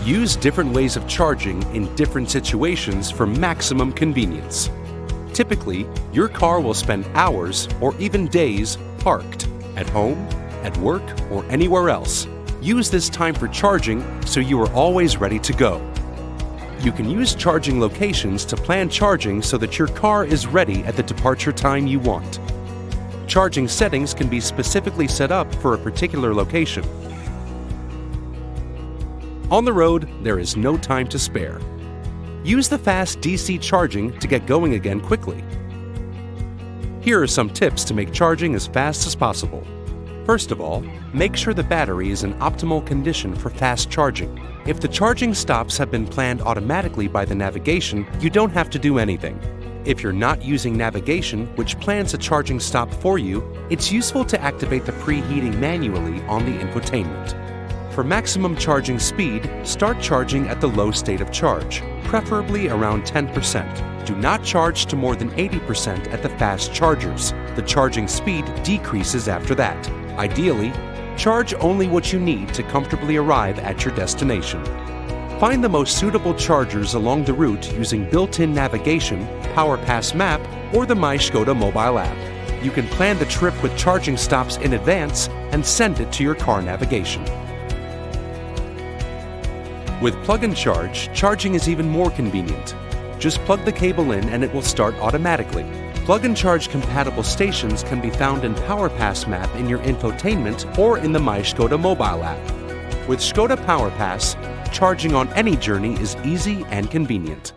Use different ways of charging in different situations for maximum convenience. Typically, your car will spend hours or even days parked, at home, at work, or anywhere else. Use this time for charging so you are always ready to go. You can use charging locations to plan charging so that your car is ready at the departure time you want. Charging settings can be specifically set up for a particular location. On the road, there is no time to spare. Use the fast DC charging to get going again quickly. Here are some tips to make charging as fast as possible. First of all, make sure the battery is in optimal condition for fast charging. If the charging stops have been planned automatically by the navigation, you don't have to do anything. If you're not using navigation, which plans a charging stop for you, it's useful to activate the preheating manually on the infotainment. For maximum charging speed, start charging at the low state of charge, preferably around 10%. Do not charge to more than 80% at the fast chargers. The charging speed decreases after that. Ideally, charge only what you need to comfortably arrive at your destination. Find the most suitable chargers along the route using built-in navigation, PowerPass map, or the MyŠkoda mobile app. You can plan the trip with charging stops in advance and send it to your car navigation. With Plug and Charge, charging is even more convenient. Just plug the cable in and it will start automatically. Plug and Charge compatible stations can be found in PowerPass map in your infotainment or in the MyŠkoda mobile app. With Škoda PowerPass, charging on any journey is easy and convenient.